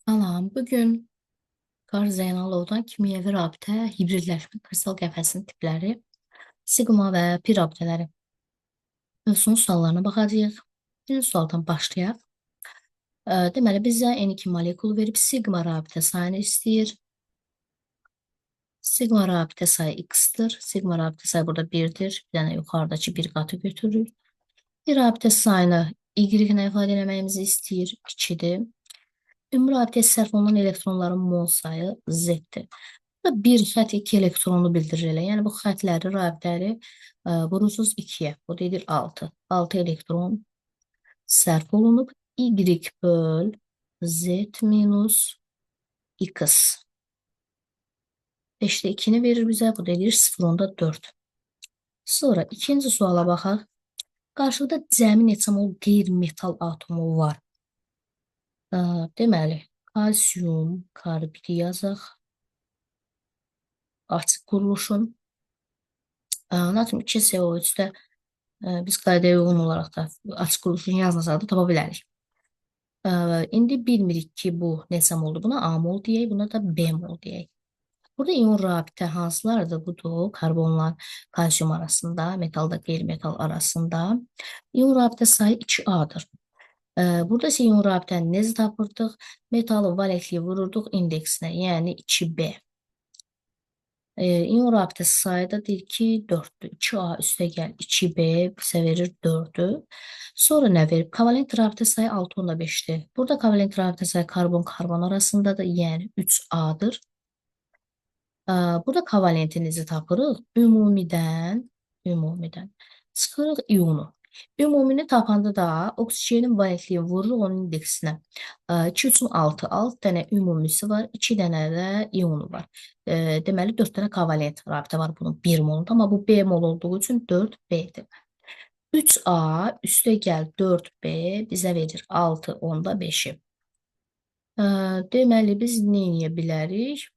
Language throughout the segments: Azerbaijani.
Salam, bugün Qar Zeynalovdan kimyəvi rabitə, hibridləşmə kristal qəfəsinin tipləri, siqma və pi rabitələri mövzusunun suallarına baxacağıq. Birinci sualdan başlayaq. Deməli, bizə N2 molekulu verib siqma rabitə sayını istəyir. Siqma rabitə sayı x-dir. Siqma rabitə sayı burada 1-dir. Bir dənə yuxarıdakı bir qatı götürürük. Bir rabitə sayını y-nə ifadə eləməyimizi istəyir, 2-dir. Ümumi rabitəyə sərf olunan elektronların mol sayı z-dir. Bir xət 2 elektronu bildirir elə. Yəni bu xətləri, rabitələri vurursuz 2-yə. Bu deyilir 6. 6 elektron sərf olunub. Y böl z minus x. 5-də 2-ni verir bizə. Bu deyilir 0,4. Sonra ikinci suala baxaq. Qarşıda cəmi neçə mol qeyri-metal atomu var? Deməli, kalsium karbidi yazaq. Açıq quruluşun. Natrium 2CO3-də biz qaydaya uyğun olaraq da açıq quruluşun yazmasaq da tapa bilərik. İndi bilmirik ki, bu neçə moldur. Buna A mol deyək, buna da B mol deyək. Burada iyon rabitə hansılardır? Budur, karbonla kalsium arasında, metal da qeyri-metal arasında. İyon rabitə sayı 2A-dır. Burada isə iyon rabitəni necə tapırdıq? Metalı valentliyə vururduq indeksinə, yəni 2B. İyon rabitəsi sayı da deyir ki, 4-dür. 2A üstə gəl 2B bizə verir 4-dü. Sonra nə verir? Kovalent rabitə sayı 6,5-dir. Burada kovalent rabitə sayı karbon-karbon arasındadır, yəni 3A-dır. Burada kovalentinizi tapırıq. Ümumidən çıxırıq iyonu. Ümumini tapanda da oksigenin valentliyi vururuq onun indeksinə. 2 üçün 6, 6 dənə ümumisi var, 2 dənə də iyonu var. Deməli, 4 dənə kovalent rabitə var bunun 1 molunda, amma bu B mol olduğu üçün 4B'dir. 3A üstə gəl 4B bizə verir 6,5-i. Deməli, biz nə edə bilərik?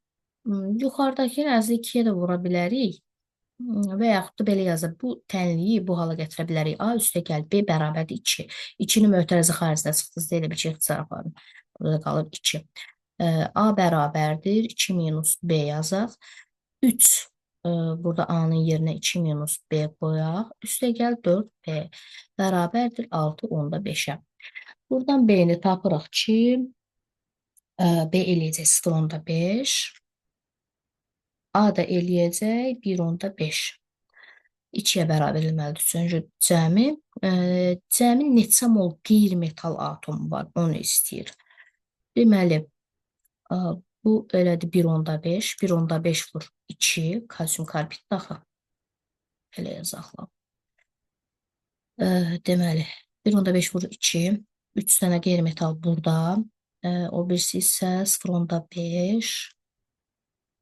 Yuxarıdakı əzi 2-yə də vura bilərik. Və yaxud da belə yazır, bu tənliyi bu hala gətirə bilərik. A üstə gəl, B bərabərdir 2. 2-ni mötərizə xaricinə çıxdınız, elə bir şey ixtisar aparın. Burada qalır 2. A bərabərdir, 2 minus B yazaq. 3, burada A-nın yerinə 2 minus B qoyaq. Üstə gəl 4B bərabərdir 6,5-ə. Buradan B-ni tapırıq ki, B eləyəcək 0,5. A da eləyəcək 1,5. 2-yə bərabər eləməlidir. Çünki cəmi neçə mol qeyri-metal atomu var, onu istəyir. Deməli, bu elədir 1,5. 1,5 vur 2, kalsium karbid daxil. Elə yazaqlar. Deməli, 1,5 vur 2. 3 dənə qeyri-metal burada. O birisi isə 0,5.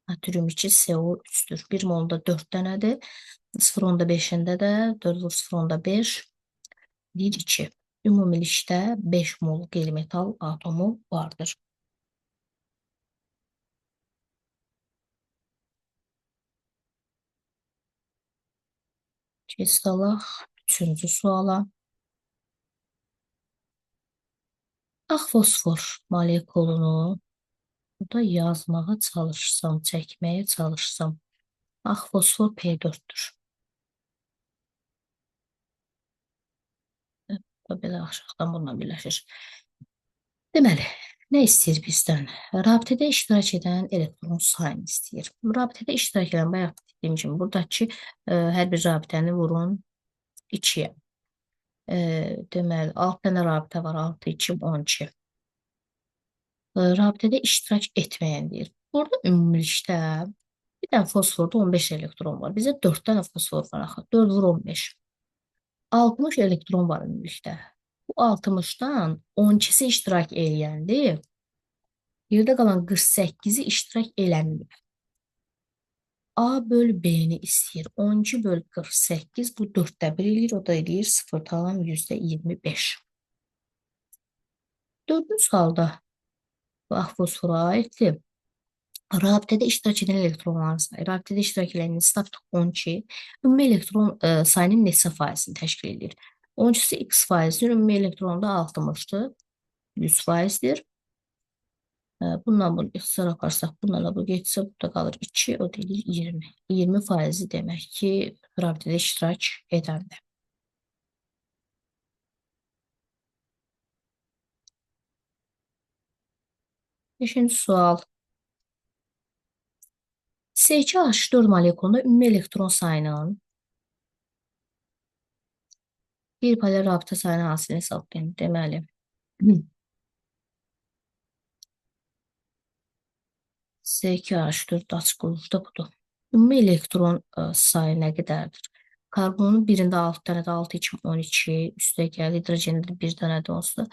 Natrium 2 CO3-dür. 1 molda 4 dənədir. 0,5-ində də 4 vur 0,5 deyir 2. Ümumilikdə 5 mol qeyri-metal atomu vardır. Keçsələk 3-cü suala. Ağ fosfor molekulunu burada yazmağa çalışsam, çəkməyə çalışsam. Ağ fosfor P4-dür. Belə aşağıdan bununla birləşir. Deməli, nə istəyir bizdən? Rabitədə iştirak edən elektron sayını istəyir. Rabitədə iştirak edən, bayaq dediyim kimi, buradakı hər bir rabitəni vurun 2-yə. Deməli, 6 dənə rabitə var, 6, 2, 12. Rabitədə iştirak etməyən deyir. Burada ümumilikdə bir dənə fosforda 15 elektron var. Bizə 4 dənə fosfor var axı. 4 vur 15. 60 elektron var ümumilikdə. Bu 60-dan 12-si iştirak eləyəndir. Yerdə qalan 48-i iştirak eləmir. A böl B-ni istəyir. 12 böl 48 bu 4-də 1 eləyir. O da eləyir 0,25. Dördüncü sualda bu ağ fosfora aiddir. Rabitədə iştirak edən elektronların sayı. Rabitədə iştirak edənin tapdıq 12. Ümumi elektron sayının neçə faizini təşkil edir? 12-si x faizdir. Ümumi elektronda 60-dır. 100 faizdir. Bundan bunu ixtisar aparsaq, bunlarla bu getsə, burada qalır 2, o deyil 20. 20% demək ki, rabitədə iştirak edəndə. Beşinci sual. S2H4 molekulunda ümumi elektron sayının bir polar rabitə sayını hasil hesablayın. Deməli, S2H4 açıq qrupda budur. Ümumi elektron sayı nə qədərdir? Karbonun birində 6 dənə də 6 2 12, üstə gəl hidrojendə bir dənə də olsa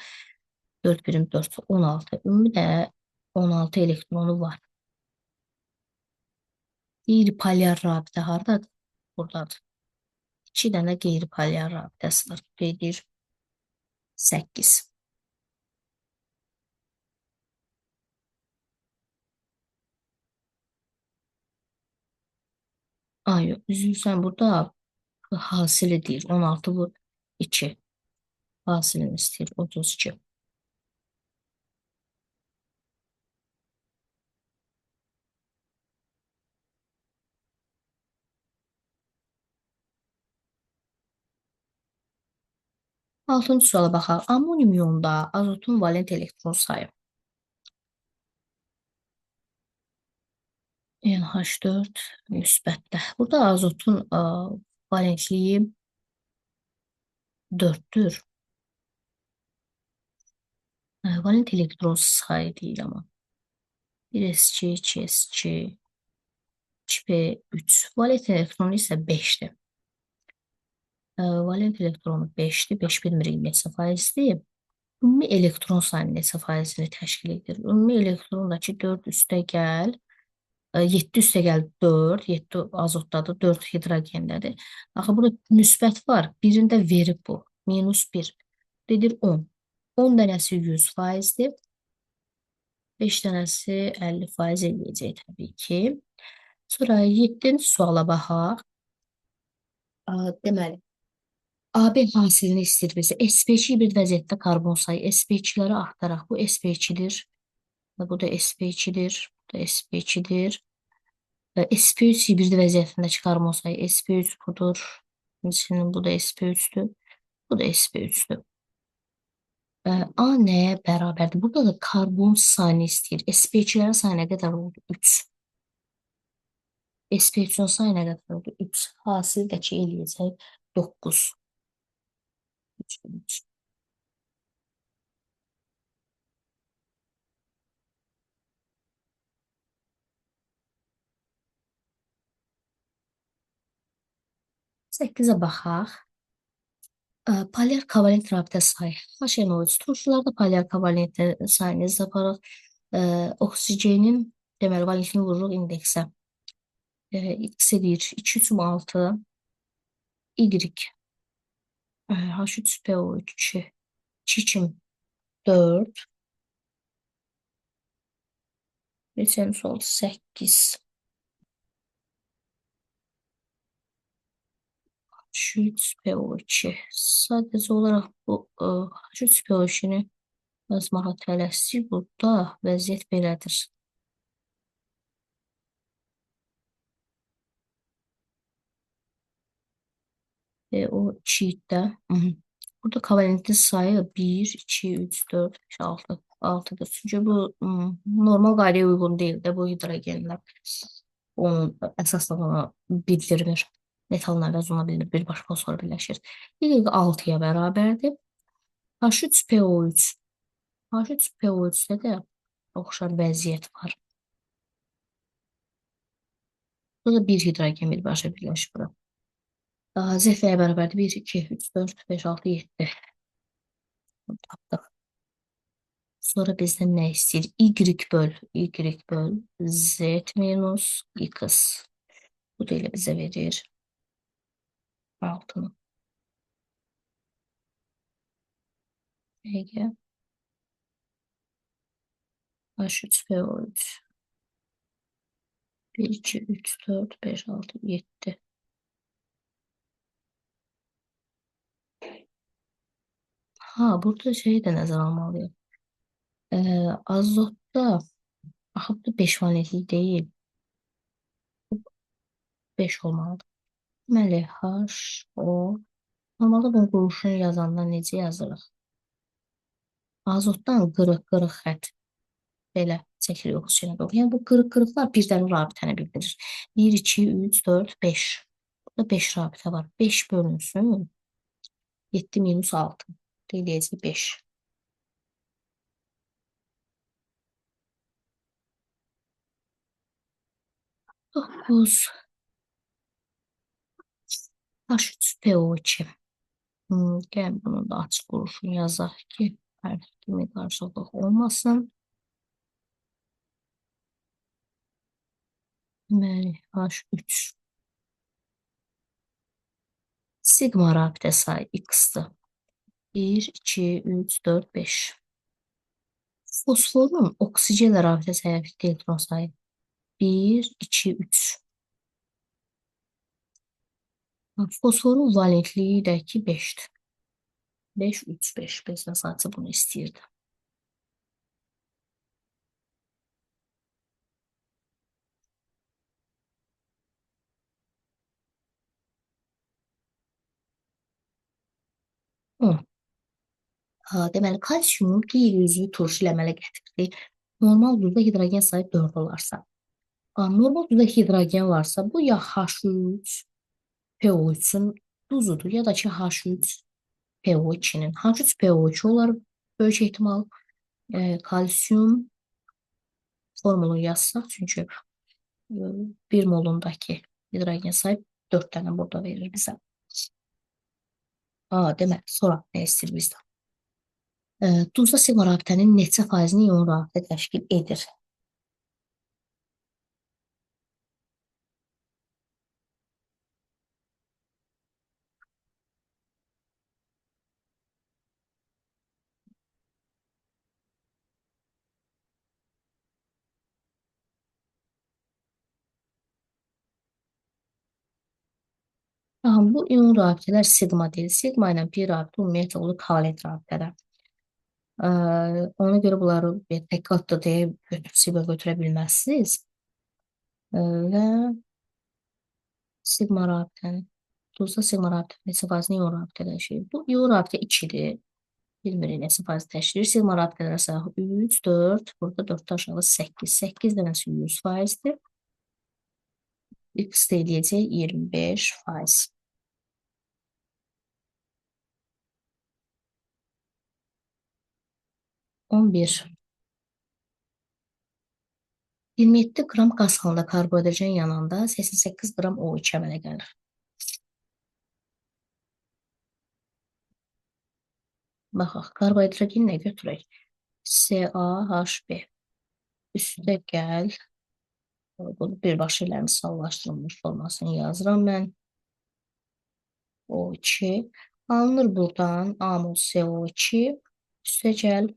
4 birim 4 16. Ümumi də 16 elektronu var. Qeyri-polyar rabitə hardadır? Buradadır. 2 dənə qeyri-polyar rabitəsi var. Gedir 8. Ay, üzülsən burada hasili deyir. 16 vur 2. Hasilini istəyir 32. Altıncı suala baxaq. Amonium iyonunda azotun valent elektron sayı. NH4 müsbətdə. Burada azotun valentliyi 4'tür. Valent elektron sayı değil ama. 1 SC, 2 SC, 2P3. Valent elektronu isə 5'dir. Valent elektronu 5'dir. 5 bilmirik neçə faizdir. Ümumi elektron sayı neçə faizini təşkil edir? Ümumi elektronundakı 4 üstə gəl 7 üstə gəl 4, 7 azotdadır, 4 hidrogendədir. Axı burada müsbət var, birində verib bu, minus 1, dedir 10. 10 dənəsi 100%dir, 5 dənəsi 50% eləyəcək təbii ki. Sonra 7-ci suala baxaq. Deməli, AB hasilini istəyir bizə. SP2 hibrid vəziyyətdə karbon sayı. SP2-ləri axtaraq. Bu SP2-dir. Bu da SP2-dir. Bu da SP2-dir. SP3 hibrid vəziyyətindəki karbon sayı SP3 budur. Həmçinin bu da SP3'dür. Bu da SP3'dür. A nəyə bərabərdir? Burada da karbon sayını istəyir. SP2-lərin sayı nə qədər oldu? 3. SP3'ün sayı nə qədər oldu? 3. Hasil də ki eləyəcək 9. 3, 3. 8-ə baxaq. Polyar kovalent rabitə sayı. HNO3. Turşularda polyar kovalent sayını izah aparaq. Oksigenin deməli valentini vururuq indeksə. X edir 2,6 Y H3PO3 çiçim 4 neçəmiz oldu 8 H3PO2 sadəcə olaraq bu H3PO2-ni yazmağa tələsdik. Burada vəziyyət belədir. PO2'də burada kovalentin sayı 1, 2, 3, 4, 5, 6, 6'dır. Çünki bu normal qaydaya uyğun deyil də bu hidrogenlər. Onun əsaslarını bildirmir. Metalın əvəzına bilinir, bir başqa sonra birləşir. Y 6-ya bərabərdir. H3PO3. H3PO3-də də oxşar vəziyyət var. Burada bir hidrogen birbaşa birləşir bura. Z-yə bərabərdir. 1, 2, 3, 4, 5, 6, 7. Tapdıq. Sonra bizdən nə istəyir? Y böl Z minus X. Bu da elə bizə verir 6-nı. Peki. H3PO3. 1, 2, 3, 4, 5, 6, 7. Ha, burada şeyi də nəzərə almalıyıq. Azotda Axı bu 5 valentli deyil. 5 olmalıdır. Deməli, H, O. Normalda bunun quruluşunu yazanda necə yazırıq? Azotdan qırıq-qırıq xətt belə çəkilir oksijena doğru. Yəni bu qırıq-qırıqlar bir dənə rabitəni bildirir. 1, 2, 3, 4, 5. Burada 5 rabitə var. 5 bölünsün. 7 minus 6. Deyəcək 5. 9. H3PO2. Gəl bunun da açıq quruluşunu yazaq ki, hər kimi qarşılıq olmasın. Deməli, H3. Sigma rabitə sayı X-dır. 1, 2, 3, 4, 5. Fosforun oksigenlə rabitə sayı elektron sayı 1, 2, 3. Fosforun valentliyi də ki 5'dir. 5, 3, 5. Bizdən sadəcə bunu istəyirdi. Deməli, kalsiumun qeyri-üzvü turşu ilə əmələ gətirdiyi normal duzda hidrogen sayı 4 olarsa, normal duzda hidrogen varsa, bu ya H3 PO3-ün duzudur, ya da ki H3 PO2-nin. H3 PO2 olar böyük ehtimal. Kalsium formulu yazsaq, çünki 1 molundakı hidrogen sayı 4 dənə burada verir bizə. Deməli, sonra nə istəyir bizdən? Duzda sigma rabitənin neçə faizini ion rabitə təşkil edir? Bu ion rabitələr sigma deyil. Sigma ilə pi rabitə ümumiyyətlə olur kovalent rabitələr. Ona görə bunları təkratda deyə sigma götürə bilməzsiniz. Və sigma rabitəni, duzda sigma rabitə neçə faizini ion rabitə təşkil edir? Bu ion rabitə 2-dir. Bilmirik neçə faiz təşkil edir. Sigma rabitələr sayı 3, 4, burada 4 aşağı 8. 8 dənəsi 100%-dir. X deyiləcək 25%. 11. 27 qram qaz halında karbohidrogen yananda 88 qram O2 əmələ gəlir. Baxaq, karbohidrogen nə götürək? CaHB. Üstə gəl. Bunu birbaşa ilə misallaşdırılmış formasını yazıram mən. O2. Alınır buradan A mol CO2. Üstə gəl.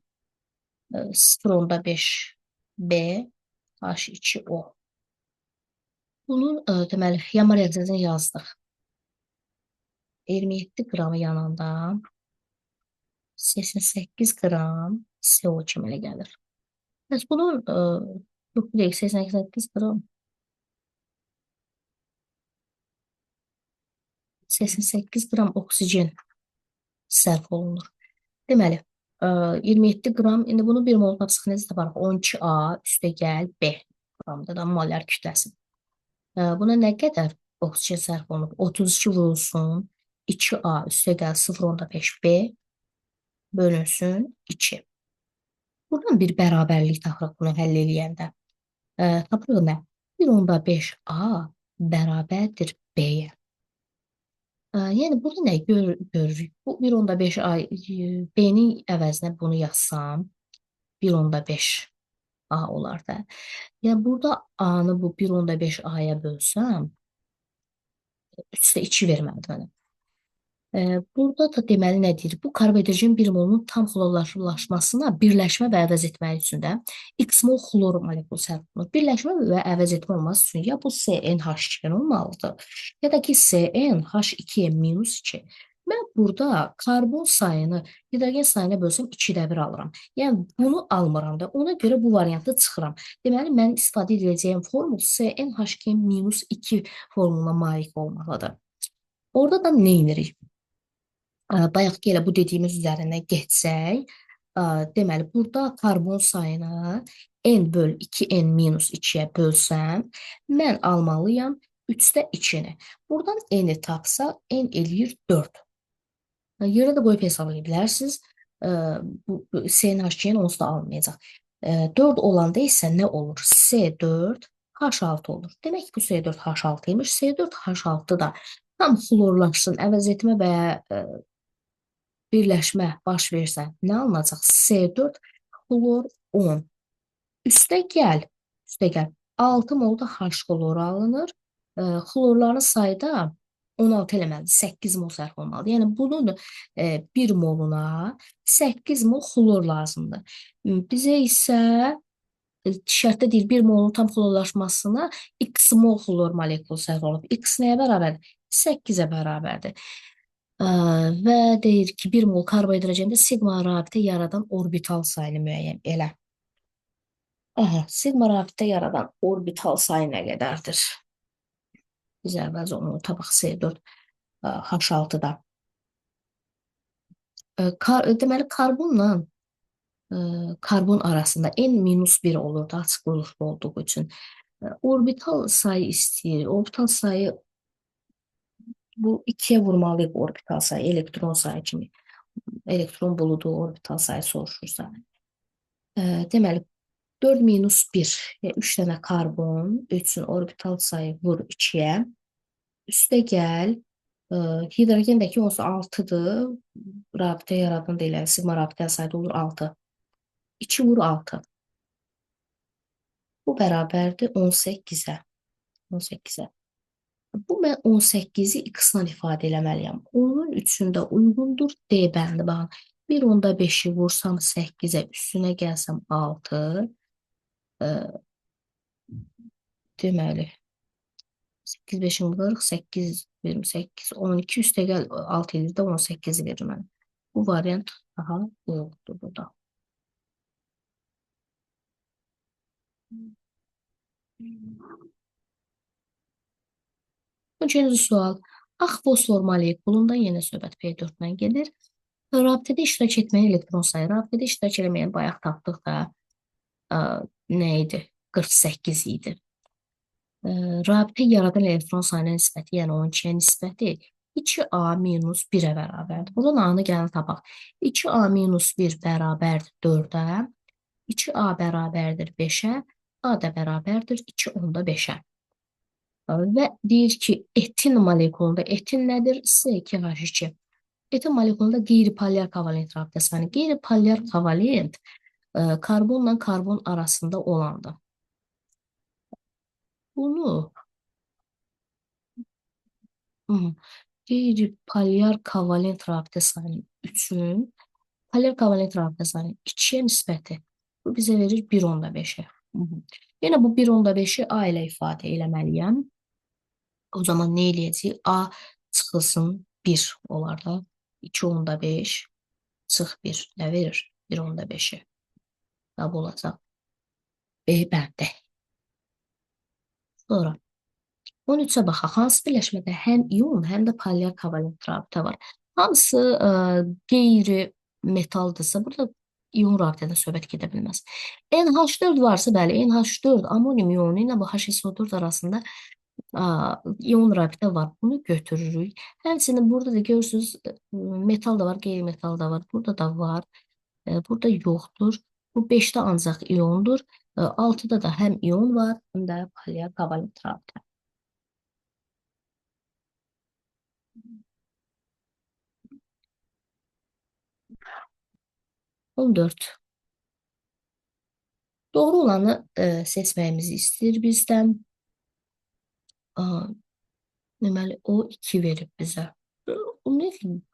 0,5 B H2O. Bunun deməli yanma reaksiyasını yazdıq. 27 qramı yananda 88 qram CO2 əmələ gəlir. Bəs bunun yox deyək 88 qram 88 qram oksigen sərf olunur. Deməli 27 qram, indi bunu 1 mol tapsıq necə taparıq? 12A üstə gəl B qramda da molar kütləsi. Buna nə qədər oksigen sərf olunur? 32 vurulsun 2A üstə gəl 0,5 B bölünsün 2. Buradan bir bərabərlik tapırıq bunu həll eləyəndə. Tapırıq nə? 1,5A bərabərdir B-yə. Yəni burada nə görürük? Bu 1,5A B-nin əvəzinə bunu yazsam 1,5A olar da. Yəni burada A-nı bu 1,5A-ya bölsəm 3/2 verməlidir mənə. Burada da deməli nə deyir? Bu karbohidrogen bir molunun tam xlorlaşmasına birləşmə və əvəz etmək üçün də X mol xlor molekulu sərf olunur. Birləşmə və əvəz etmə olması üçün ya bu CnH2 olmalıdır, ya da ki CnH2-2. Mən burada karbon sayını hidrogen sayına bölsəm 2-də 1 alıram. Yəni bunu almıram da. Ona görə bu variantı çıxıram. Deməli, mən istifadə edəcəyim formul CnH2-2 formuluna malik olmalıdır. Orada da nə edirik? Bayaqki elə bu dediyimiz üzərindən geçsək, deməli, burada karbon sayını n böl 2n minus 2-yə bölsəm, mən almalıyam 3-də 2-ni. Buradan n-i tapsaq, n eləyir 4. Yerə də qoyub hesablaya bilərsiniz. Bu CNH2-nin onsuz da almayacaq. 4 olanda isə nə olur? C4 H6 olur. Demək ki, bu C4 H6 imiş. C4 H6 da tam xlorlaşsın, əvəz etmə və ya birləşmə baş versə nə alınacaq? C4 xlor 10. Üstə gəl. 6 mol da H xloru alınır. Xlorların sayı da 16 eləməlidir. 8 mol sərf olmalıdır. Yəni bunun 1 moluna 8 mol xlor lazımdır. Bizə isə şərtdə deyir 1 molun tam xlorlaşmasına x mol xlor molekulu sərf olub. X nəyə bərabərdir? 8-ə bərabərdir. Və deyir ki, 1 mol karbohidrogendə sigma rabitə yaradan orbital sayını müəyyən elə. Sigma rabitə yaradan orbital sayı nə qədərdir? Biz əvvəlcə onu tapaq C4 H6-da. Deməli, karbonla karbon arasında n-1 olurdu, açıq qruplu olduğu üçün. Orbital sayı istəyir. Orbital sayı bu 2-yə vurmalıyıq orbital sayı, elektron sayı kimi. Elektron buludu orbital sayı soruşursa. Deməli, 4 minus 1, 3 dənə karbon, 3-ün orbital sayı vur 2-yə. Üstə gəl, hidrogendəki onsuz 6-dır, rabitə yaradan deyil, sigma rabitə sayı olur 6. 2 vur 6. Bu bərabərdir 18-ə. 18-ə. Bu mən 18-i x-la ifadə eləməliyəm. Onun üçün də uyğundur D bəndi. Baxın, 1/5-i vursam 8-ə, üstünə gəlsəm 6. Deməli, 8 5-i vurarıq, 8 28, 12 üstə gəl 6 edir də 18 verir mənə. Bu variant daha uyğundur burada. Üçüncü sual. Ağ fosfor molekulunda yenə söhbət P4-dən gedir. Rabitədə iştirak etməyən elektron sayı. Rabitədə iştirak etməyən bayaq tapdıq da nə idi? 48 idi. Rabitə yaradan elektron sayına nisbəti, yəni 12-yə nisbəti 2A minus 1-ə bərabərdir. Buradan A-nı gəlin tapaq. 2A minus 1 bərabərdir 4-ə. 2A bərabərdir 5-ə. A da bərabərdir 2/5-ə. Və deyir ki, etin molekulunda etin nədir? C2H2. Etin molekulunda qeyri-polyar kovalent rabitəsi var. Qeyri-polyar kovalent karbonla karbon arasında olandır. Bunu qeyri-polyar kovalent rabitə sayının 3-ün polyar kovalent rabitə sayının 2-yə nisbəti. Bu bizə verir 1/5-ə. Yenə bu 1/5-i A ilə ifadə eləməliyəm. O zaman nə eləyəcək? A çıxılsın 1 olar da. 2/5 çıx 1. Nə verir? 1/5-i. Qəbul olacaq. B bəndə. Sonra 13-ə baxaq. Hansı birləşmədə həm ion, həm də polyar kovalent rabitə var? Hamısı qeyri-metaldırsa, burada ion rabitədən söhbət gedə bilməz. NH4 varsa, bəli, NH4 amonium ionu ilə bu HSO4 arasında ion rabitə var. Bunu götürürük. Həmçinin burada da görürsünüz, metal da var, qeyri-metal da var. Burada da var. Burada yoxdur. Bu 5-də ancaq iondur. 6-da da həm ion var, həm də polyar kovalent rabitə. 14. Doğru olanı seçməyimizi istəyir bizdən. Deməli, o 2 verib bizə. O nə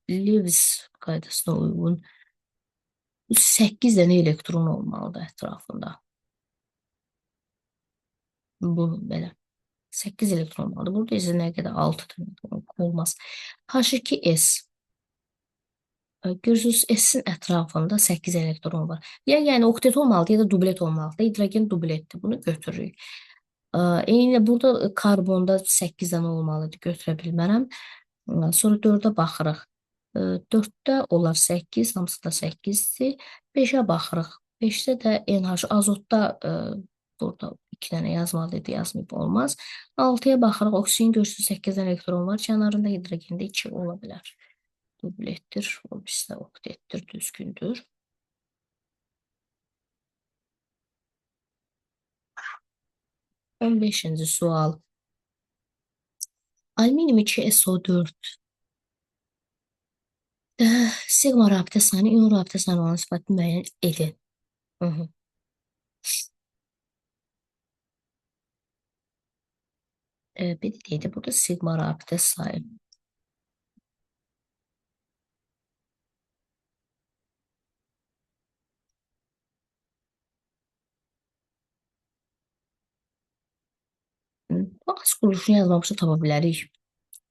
Lewis qaydasına uyğun 8 dənə elektron olmalıdır ətrafında. Bunun belə 8 elektron olmalıdır. Burada isə nə qədər 6 dənə olmaz. H2S Görürsünüz S-in ətrafında 8 elektron var. Yəni oktet olmalıdır ya da dublet olmalıdır. Hidrogen dubletdir. Bunu götürürük. Eyni burada karbonda 8 dənə olmalıdır. Götürə bilmərəm. Sonra 4-ə baxırıq. 4-də olar 8, hamısı da 8-dir. 5-ə baxırıq. 5-də də NH azotda burada 2 dənə yazmalıydı, yazmayıb olmaz. 6-ya baxırıq. Oksigen görürsünüz 8 elektron var. Kənarında hidrogende 2 ola bilər. Dublettir, o bizdə oktettir, düzgündür. 15-ci sual. Alüminium 2SO4 sigma rabitə sayını iyon rabitə sayına olan sifəti müəyyən edin. Hı -hı. Bir deyildi, burada sigma rabitə sayı. Bax, quruluşunu yazmamışı tapa bilərik.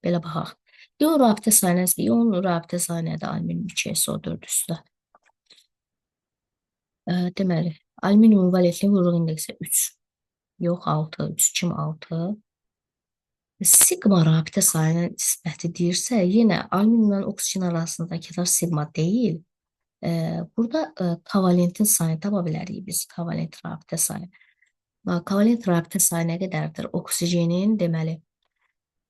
Belə baxaq. İyon rabitə sayı nədir? İyon rabitə sayı nədir? Alüminium 2SO4 üstə. Deməli, alüminium valentli vurğu indeksi 3. Yox, 6. 3 kim 6? Sigma rabitə sayının nisbəti deyirsə, yenə alüminiumla oksigen arasındakı da sigma deyil. Burada kovalentin sayını tapa bilərik biz. Kovalent rabitə sayı. Kovalent rabitə sayı nə qədərdir? Oksigenin deməli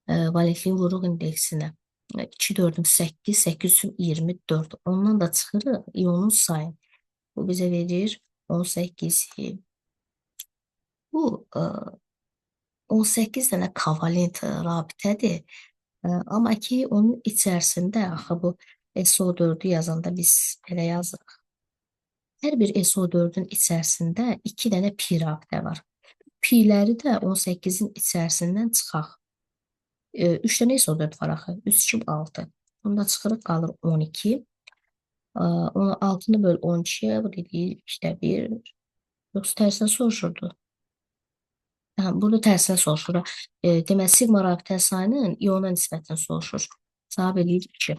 valentliyin vuruq indeksinə 2, 4, 8, 8, 24. Ondan da çıxırıq iyonun sayı. Bu bizə verir 18. Bu 18 dənə kovalent rabitədir. Amma ki, onun içərisində axı bu SO4-ü yazanda biz belə yazırıq. Hər bir SO4-ün içərisində 2 dənə pi rabitə var. Pi'ləri də 18-in içərisindən çıxaq. 3 dənə SO4 var axı. 3, 2, 6. Onda çıxırıq, qalır 12. 6-nı böl 12-yə, bu dediyi 2-də 1. Yoxsa tərsinə soruşurdu. Burada tərsinə soruşur. Deməli, sigma rabitə sayının iyona nisbətini soruşur. Cavab eləyir 2.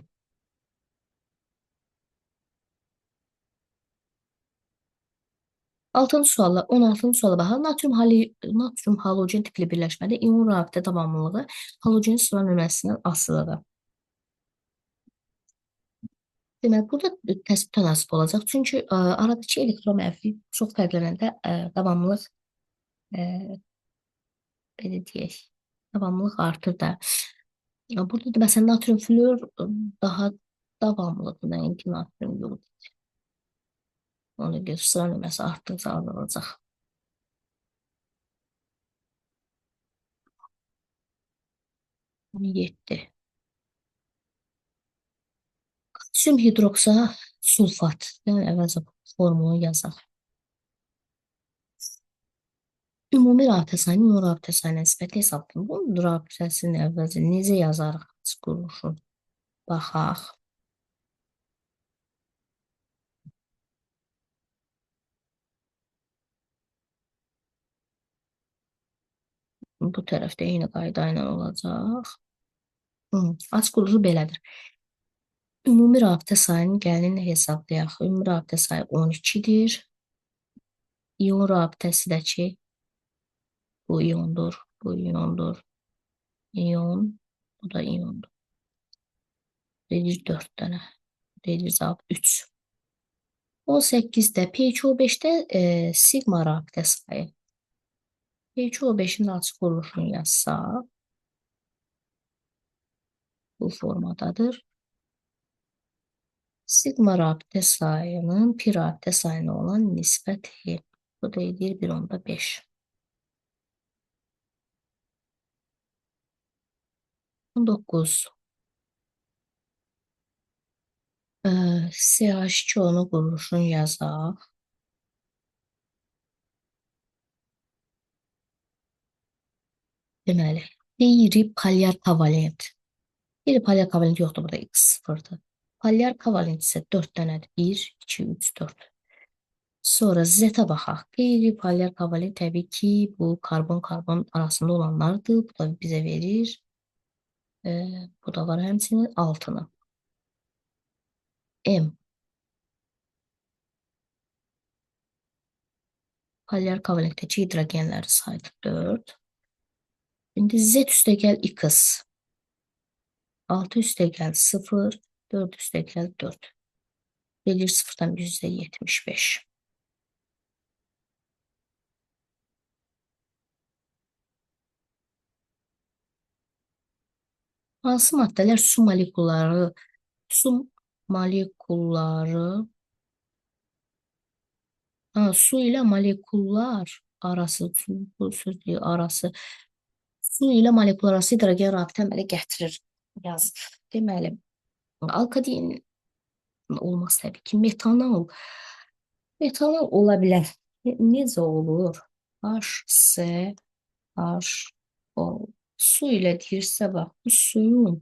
6-cı sualla, 16-cı suala baxaq. Natrium halogen tipli birləşmədə iyon rabitə davamlılığı halogenin sıra nömrəsindən asılıdır. Deməli, burada təsbit tənasib olacaq. Çünki aradakı elektron mənfi çox fərqlənəndə davamlılıq belə deyək, davamlılıq artır da. Burada da məsələn natrium flor daha davamlıdır, nəinki natrium yox. Ona görə sıra nömrəsi artdıqca azalacaq. 7. Kalsium hidroksa sulfat. Yəni əvvəlcə formunu yazaq. Ümumi rabitə sayını iyon rabitə sayına nisbətli hesablayın. Bunun rabitəsini əvvəlcə necə yazarıq? Quruluşun. Baxaq. Bu tərəfdə eyni qayda ilə olacaq. Aç quruluşu belədir. Ümumi rabitə sayını gəlinlə hesablayaq. Ümumi rabitə sayı 12-dir. İyon rabitəsi də ki, bu iyondur, bu iyondur. İyon, bu da iyondur. Deyilir 4 dənə. Deyilir cavab 3. 18-də pH-O5-də sigma rabitə sayı. pH-O5-in açıq quruluşunu yazsaq, bu formadadır. Sigma rabitə sayının pi rabitə sayına olan nisbəti. Bu da edir 1/5. 19. CH2-nun quruluşunu yazaq. Deməli, qeyri-polyar kovalent. Qeyri-polyar kovalent yoxdur, burada x0-dır. Polyar kovalent isə 4 dənədir. 1, 2, 3, 4. Sonra Z-ə baxaq. Qeyri-polyar kovalent təbii ki, bu karbon-karbon arasında olanlardır. Bu da bizə verir. Bu da var həmçinin 6-nı. M. Polyar kovalentdəki hidrogenləri saydı 4. İndi Z üstə gəl X. 6 üstə gəl 0. 4 üstə gəl 4. Bölür 0-dan %75. Hansı maddələr su molekulları su ilə molekullar arası, bu sözlüyü arası, su ilə molekullar arası hidrogen rabitə əmələ gətirir. Yazır. Deməli, alkadein olmaz təbii ki. Metanol ola bilər. Necə olur? HCl. Su ilə deyirsə, bax, bu suyun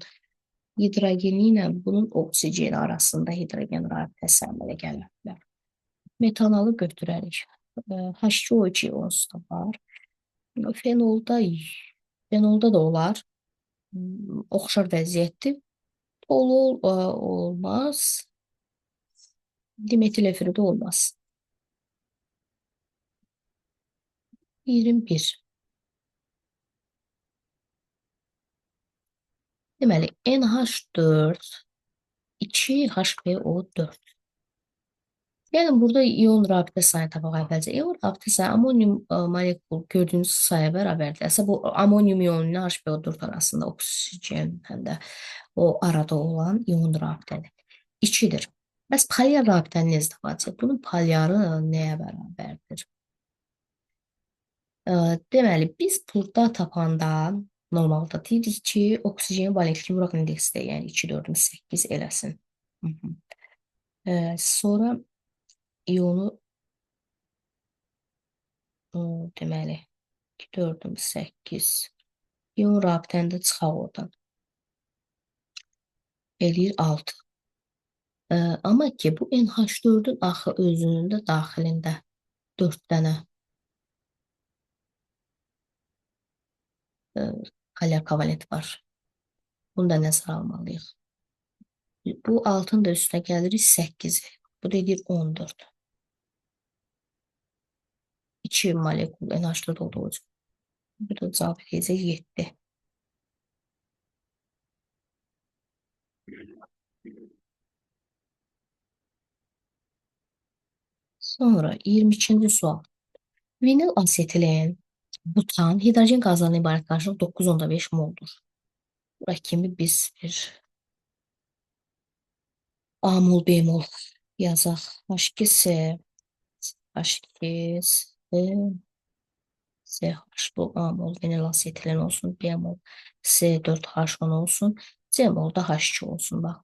hidrogeni ilə bunun oksijeni arasında hidrogen rabitəsi əmələ gələ bilər. Metanolu götürərik. H2O2 onsuz da var. Fenolda da olar. Oxşar vəziyyətdir. Tolol olmaz. Dimetil efiri də olmaz. 21. Deməli, NH4 2HbO4. Gəlin burada ion rabitə sayını tapaq əvvəlcə. İon rabitə sayı amonium molekul gördüyünüz sayı bərabərdir. Əslində bu amonium iyonu ilə HbO4 arasında oksigen həm də o arada olan ion rabitədir. 2-dir. Bəs polyar rabitənin necə tapacaq? Bunun polyarı nəyə bərabərdir? Deməli, biz burada tapanda normalda deyirik ki, oksigenin valent kimya indeksi də, yəni 2, 4, 8 eləsin. Sonra iyonu deməli 2, 4, 8 iyon rabitəni də çıxaq oradan. Eləyir 6. Amma ki, bu NH4-ün axı özünün də daxilində 4 dənə polyar kovalent var. Bunu da nəzərə almalıyıq. Bu 6-ın da üstünə gəlirik 8-i. Bu da edir 14. 2 molekul NH4 olduğu üçün. Bu da cavab edəcək 7. Sonra 22-ci sual. Vinil asetilen, butan, hidrogen qazlarından ibarət qarışıq 9,5 moldur. Bura kimi biz bir A mol, B mol yazaq. H2S, H2S, CH bu A mol vinil asetilen olsun, B mol C4H10 olsun, C mol da H2 olsun. Bax.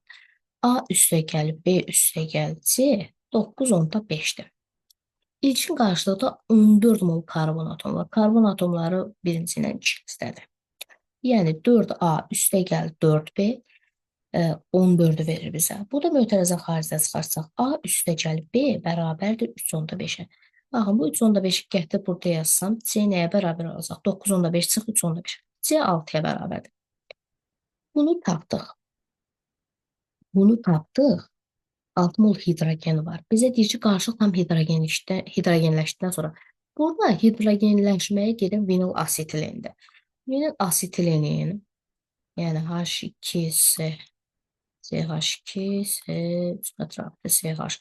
A üstə gəlib, B üstə gəlib, C 9,5-dir. İlkin qarşılıqda 14 mol karbon atom var. Karbon atomları birinci ilə ikincisidir. Yəni 4A üstə gəl 4B 14-ü verir bizə. Bu da mötərizə xaricdə çıxarsaq A üstə gəlib B bərabərdir 3,5-ə. Baxın, bu 3,5-i gətirib burada yazsam, C nəyə bərabər olacaq? 9,5 çıx 3,5. C 6-ya bərabərdir. Bunu tapdıq. 6 mol hidrogen var. Bizə deyir ki, qarışıq tam hidrogenləşdikdən sonra burada hidrogenləşməyə gedən vinil asetilendir. Vinil asetilenin, yəni H2S, CH2, CH.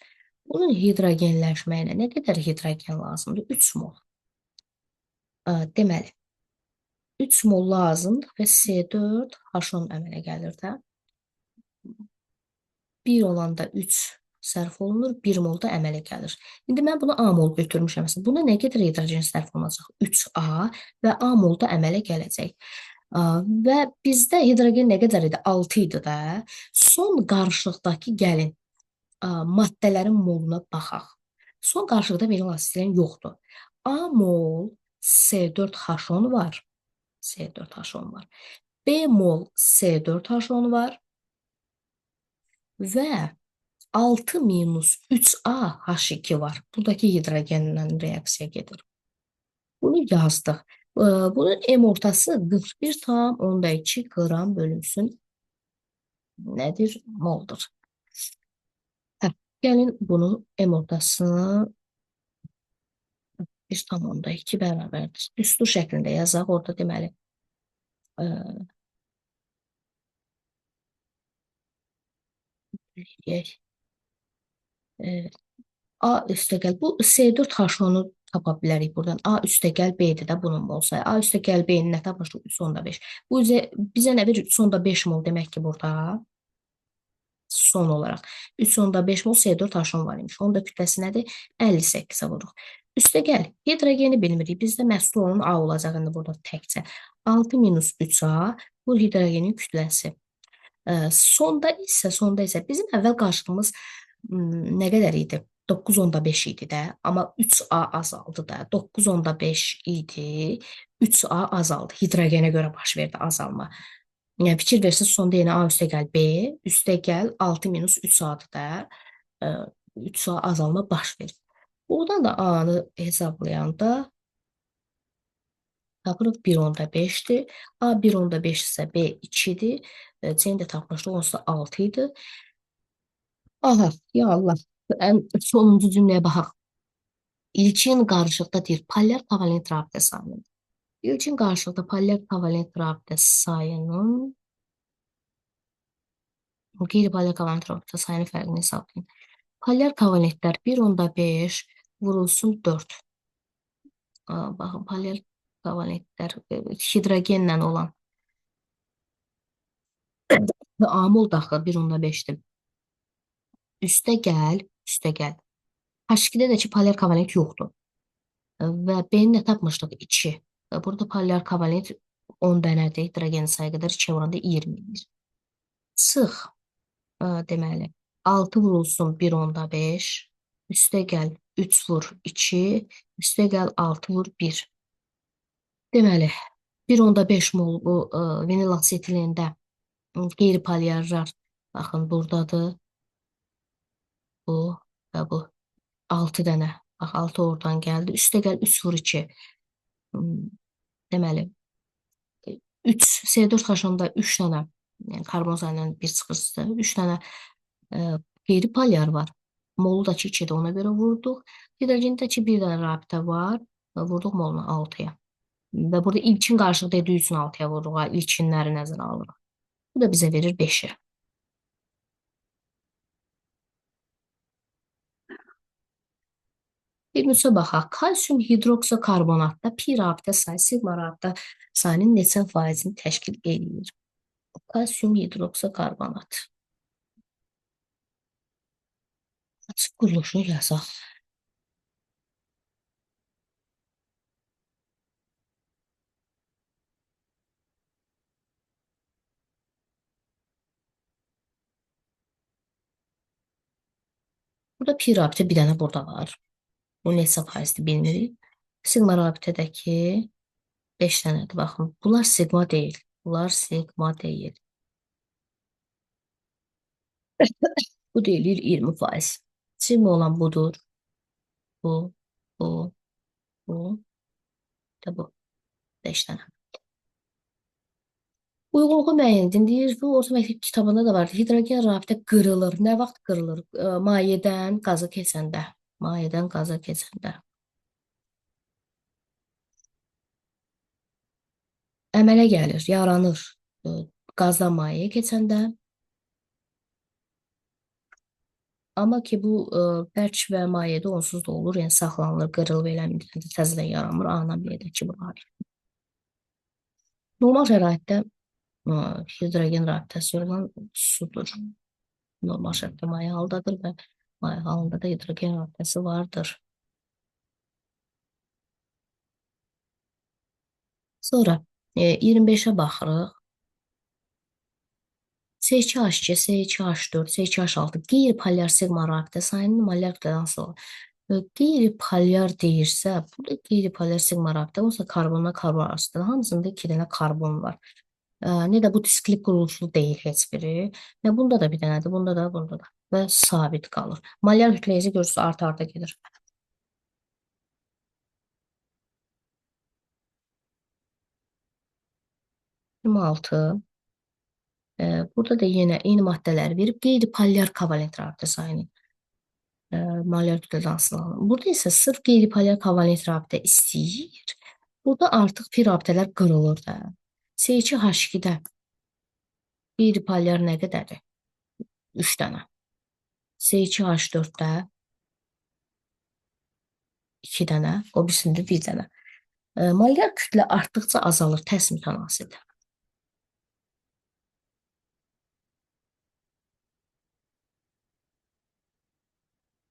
Bunun hidrogenləşməyinə nə qədər hidrogen lazımdır? 3 mol. Deməli, 3 mol lazımdır və C4H10 əmələ gəlir də. 1 olanda 3 sərf olunur, 1 mol da əmələ gəlir. İndi mən bunu A mol götürmüşəm. Buna nə qədər hidrogen sərf olunacaq? 3A və A mol da əmələ gələcək. Və bizdə hidrogen nə qədər idi? 6 idi də. Son qarışıqdakı gəlin maddələrin moluna baxaq. Son qarışıqda vinil asetilen yoxdur. A mol C4H10 var. C4H10 var. B mol C4H10 var. Və 6 minus 3A H2 var. Buradakı hidrogenlə reaksiya gedir. Bunu yazdıq. Bunun M ortası 41,2 qram bölünsün. Nədir? Moldur. Gəlin bunu M ordasını 1,2 bərabərdir. Düstur şəklində yazaq. Orada deməli e, deyək, e, A üstəgəl. Bu C4H10-u tapa bilərik buradan. A üstəgəl B-dir də bunun olsa. A üstəgəl B-nin nə tapmışıq? 3,5. Bu bizə nə verir? 3,5 mol demək ki burada son olaraq 3,5 mol C4H10 var imiş. Onun da kütləsi nədir? 58-ə vururuq. Üstəgəl hidrogeni bilmirik. Bizdə məhsul olan A olacaq indi burada təkcə. 6 minus 3A bu hidrogenin kütləsi. Sonda isə bizim əvvəl qarşılığımız nə qədər idi? 9,5 idi də, amma 3A azaldı da. 9,5 idi, 3A azaldı. Hidrogenə görə baş verdi azalma. Yəni fikir versiniz, sonda yenə A üstəgəl B, üstəgəl 6 minus 3A-dır da. 3A azalma baş verir. Buradan da A-nı hesablayanda tapırıq 1,5-dir. A 1,5 isə B 2-dir. C-ni də tapmışdıq, onsuz da 6 idi. Aha, ya Allah. Ən sonuncu cümləyə baxaq. İlkin qarşılıqda deyir, polyar kovalent rabitə sayının. İlkin qarşılıqda polyar kovalent rabitə sayının qeyri-polyar kovalent rabitə sayının fərqini hesablayın. Polyar kovalentlər 1,5 vurulsun 4. Baxın, polyar kovalentlər hidrogenlə olan amol daxil 1,5-dir. Üstəgəl. H2-də də ki, polyar kovalent yoxdur. Və B-ni nə tapmışdıq? 2. Burada polyar kovalent 10 dənədir. Hidrogen sayı qədər 2 vuranda 20-dir. Çıx. Deməli, 6 vurulsun 1,5. Üstəgəl 3 vur 2. Üstəgəl 6 vur 1. Deməli, 1,5 mol bu vinil asetilində qeyri-polyarlar. Baxın, buradadır. Bu və bu. 6 dənə. Bax, 6 oradan gəldi. Üstəgəl 3 vur 2. Deməli, 3 C4H10-da 3 dənə yəni karbon sayından bir çıxırsa, 3 dənə qeyri-polyar var. Molu da ki 2-də ona görə vurduq. Hidrogenda ki 1 dənə rabitə var. Vurduq moluna 6-ya. Və burada ilkin qarşılıq dediyi üçün 6-ya vururuq. İlkinləri nəzərə alırıq. Bu da bizə verir 5-i. Bir müsabaqa kalsium hidroksokarbonatda pi rabitə sayı sigma rabitə sayının neçə faizini təşkil edir? Kalsium hidroksokarbonat. Açıq quruluşunu yazaq. Burada pi rabitə bir dənə burada var. Bu neçə faizdir bilmirik. Sigma rabitədəki 5 dənədir. Baxın, bunlar sigma deyil. Bunlar sigma deyil. Bu deyilir 20%. Sigma olan budur. Bu, bu, bu, da bu. 5 dənə. Uyğunluğu müəyyən edin. Deyir ki, orta məktəb kitabında da var. Hidrogen rabitə qırılır. Nə vaxt qırılır? Mayədən qaza keçəndə. Mayədən qaza keçəndə. Əmələ gəlir, yaranır. Qazdan mayəyə keçəndə. Amma ki, bu bərk və mayədə onsuz da olur. Yəni, saxlanılır, qırılıb eləmir. Təzədən yaranmır. A-dan B-dəki bu hal. Normal şəraitdə hidrogen rabitəsi olan sudur. Normal şərtdə maye haldadır və maye halında da hidrogen rabitəsi vardır. Sonra 25-ə baxırıq. C2H2, C2H4, C2H6 qeyri-polyar sigma rabitə sayının molyar kütlədən asılı olur. Qeyri-polyar deyirsə, burada qeyri-polyar sigma rabitə, onsuz da karbonla karbon arasında hamısında 2 dənə karbon var. Nə də bu disklik quruluşlu deyil heç biri. Nə bunda da bir dənədir, bunda da, bunda da. Və sabit qalır. Molyar kütləyici görürsünüz, arta-arta gedir. 26. Burada da yenə eyni maddələri verib qeyri-polyar kovalent rabitə sayını. Molyar kütlədən asılı halında. Burada isə sırf qeyri-polyar kovalent rabitə istəyir. Burada artıq pi rabitələr qırılır da. C2H2-də qeyri-polyar nə qədərdir? 3 dənə. C2H4-də 2 dənə, o birisində 1 dənə. Molyar kütlə artdıqca azalır, tərs mütənasibdir.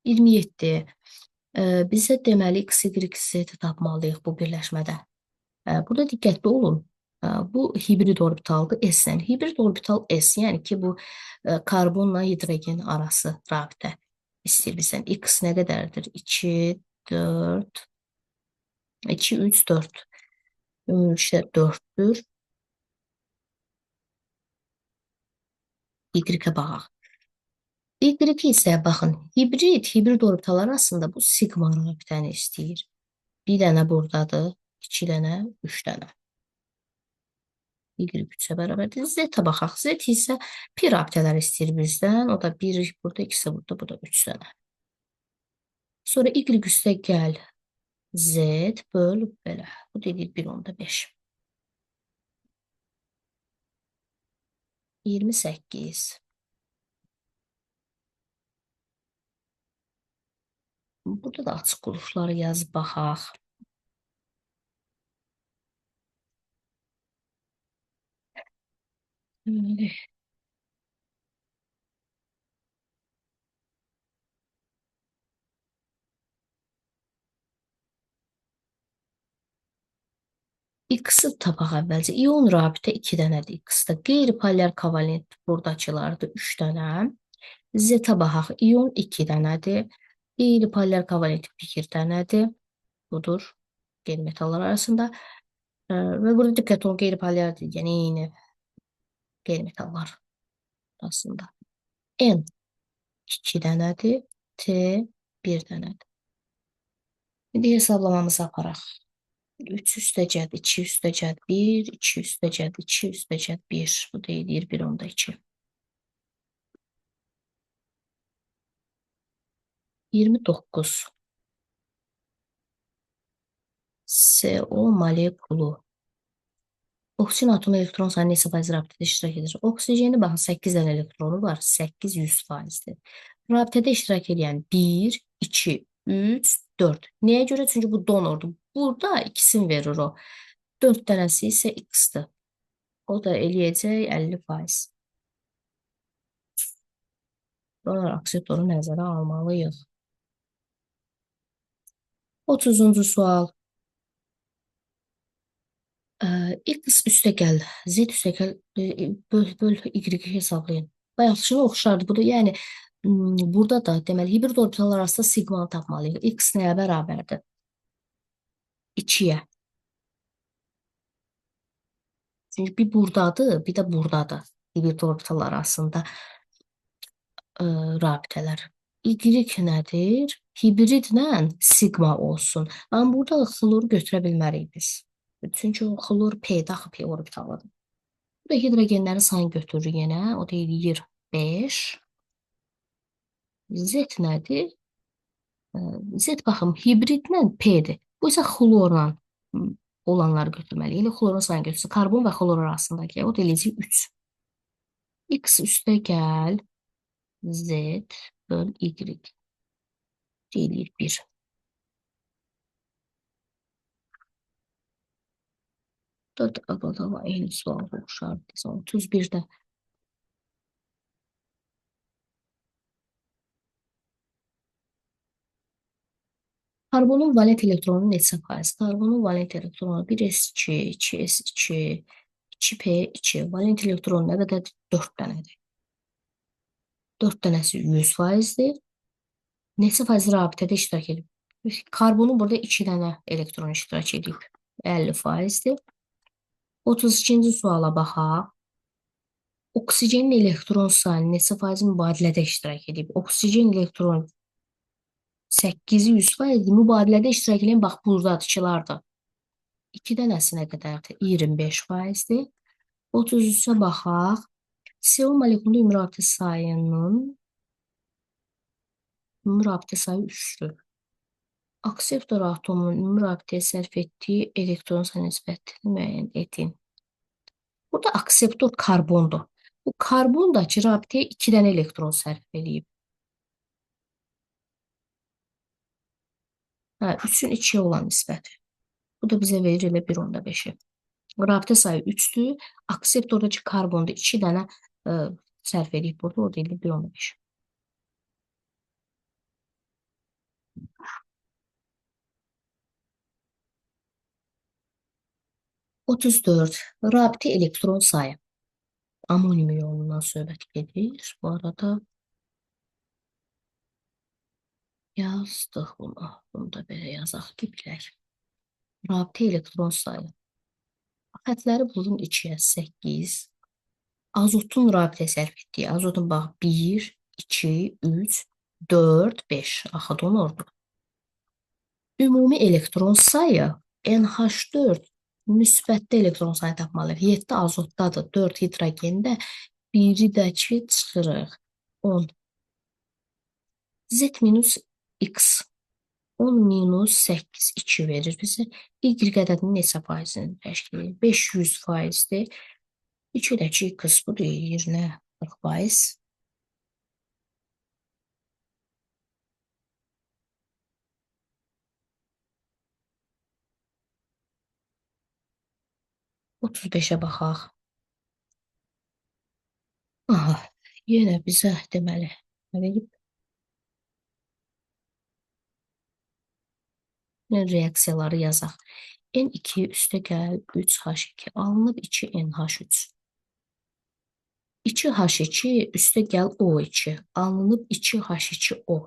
27. Bizə deməli x, y, z tapmalıyıq bu birləşmədə. Burada diqqətli olun. Bu hibrid orbitaldır S-lə. Hibrid orbital S, yəni ki, bu karbonla hidrogen arası rabitə istəyir bizdən. X nə qədərdir? 2, 4, 2, 3, 4. Ümumilikdə 4-dür. Y-ə baxaq. Y isə baxın, hibrid orbital arasında bu sigma rabitəni istəyir. Bir dənə buradadır, 2 dənə, 3 dənə. Y 3-ə bərabərdir. Z-ə baxaq. Z isə pi rabitələr istəyir bizdən. O da 1 burada, 2 burada, bu da 3 dənə. Sonra Y üstə gəl. Z böl belə. Bu dedik 1/5. 28. Burada da açıq qulpları yaz, baxaq. X-ı tapaq əvvəlcə. İon rabitə 2 dənədir X-da. Qeyri-polyar kovalent buradakılardır 3 dənə. Z-ə baxaq. İon 2 dənədir. Qeyri-polyar kovalent 1 dənədir. Budur. Qeyri-metallar arasında. Və burada diqqət olun, qeyri-polyardır. Yəni eyni qeyri-metallar arasında. N 2 dənədir. T 1 dənədir. İndi hesablamamızı aparaq. 3 üstə cəd 2 üstə cəd 1, 2 üstə cəd 2 üstə cəd 1. Bu deyir 1/2. 29. CO molekulu. Oksigen atomu elektron sayını neçə faiz rabitədə iştirak edir? Oksigenin baxın 8 dənə elektronu var. 8 100%-dir. Rabitədə iştirak edən 1, 2, 3, 4. Nəyə görə? Çünki bu donordur. Burada ikisini verir o. 4 dənəsi isə X-dir. O da eləyəcək 50%. Donor akseptoru nəzərə almalıyıq. 30-cu sual. X üstə gəl, Z üstə gəl, böl Y hesablayın. Bayaqçına oxşardır. Bu da yəni burada da deməli hibrid orbitallar arasında sigmanı tapmalıyıq. X nəyə bərabərdir? 2-yə. Çünki bir buradadır, bir də buradadır. Hibrid orbitallar arasında rabitələr. Y nədir? Hibridlə sigma olsun. Amma burada xloru götürə bilmərik biz. Çünki o xlor P-də axı P orbitalıdır. Bu da hidrogenlərin sayını götürür yenə. O da eləyir 5. Z nədir? Z baxım, hibridlə P-dir. Bu isə xlorla olanları götürməliyik. Elə xlorun sayını götürsün. Karbon və xlor arasındakı. O da eləyəcək 3. X üstə gəl. Z böl Y. Eləyir 1. Dörd adama eyni sual oxşar. 31-də. Karbonun valent elektronu neçə faiz? Karbonun valent elektronu 1s2, 2s2, 2p2. Valent elektron nə qədərdir? 4 dənədir. 4 dənəsi 100%-dir. Neçə faiz rabitədə iştirak edib? Karbonun burada 2 dənə elektron iştirak edib. 50%-dir. 32-ci suala baxaq. Oksigenin elektron sayını neçə faiz mübadilədə iştirak edib? Oksigen elektron 8-i 100%-dir. Mübadilədə iştirak edən bax buradakılardır. 2 dənəsi nə qədərdir? 25%-dir. 33-ə baxaq. CO molekullu ümumi rabitə sayının ümumi rabitə sayı 3-dür. Akseptor atomunun ümumi rabitəyə sərf etdiyi elektron sayı nisbətini müəyyən edin. Burada akseptor karbondur. Bu karbon da ki, rabitəyə 2 dənə elektron sərf edib. Hə, 3-ün 2-yə olan nisbəti. Bu da bizə verir elə 1/5-i. Rabitə sayı 3-dür. Akseptordakı karbonda 2 dənə sərf edib burada. O da elə 1/5. 34. Rabitə elektron sayı. Amonim iyonundan söhbət gedir. Bu arada yazdıq bunu. Bunu da belə yazaq ki, bilək. Rabitə elektron sayı. Xətləri vurun 2-yə 8. Azotun rabitə sərf etdiyi. Azotun bax 1, 2, 3, 4, 5. Axı donordur. Ümumi elektron sayı NH4 müsbətdə elektron sayı tapmalıyıq. 7 azotdadır, 4 hidrogəndə, biri də ki çıxırıq. 10. Z minus X 10 minus 8 2 verir bizə. Y ədədinin neçə faizini təşkil edir? 500 faizdir. 2 də ki X bu deyir nə? 40 faiz. 35-ə baxaq. Aha, yenə bizə deməli verib. Reaksiyaları yazaq. N2 üstəgəl 3H2 alınıb 2NH3. 2H2 üstəgəl O2 alınıb 2H2O.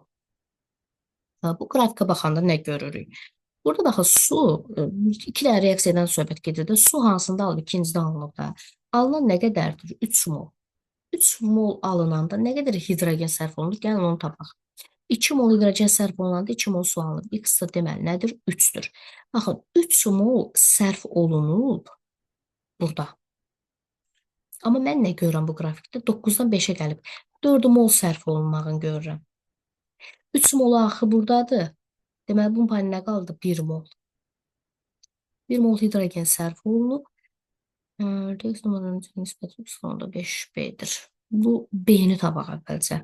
Bu qrafika baxanda nə görürük? Burada baxın su, iki dənə reaksiyadan söhbət gedir də, su hansında alınıb, ikincidə alınıb da. Alınan nə qədərdir? 3 mol. 3 mol alınanda nə qədər hidrogen sərf olunur? Gəlin onu tapaq. 2 mol hidrogen sərf olunanda 2 mol su alınıb. X da deməli nədir? 3-dür. Baxın, 3 mol sərf olunub burada. Amma mən nə görürəm bu qrafikdə? 9-dan 5-ə gəlib. 4 mol sərf olunmağını görürəm. 3 mol axı buradadır. Deməli, bunun payı nə qaldı? 1 mol. 1 mol hidrogen sərf olunub. Reaksiya nömrəsinin nisbəti sonunda 5B-dir. Bu B-ni tapaq əvvəlcə.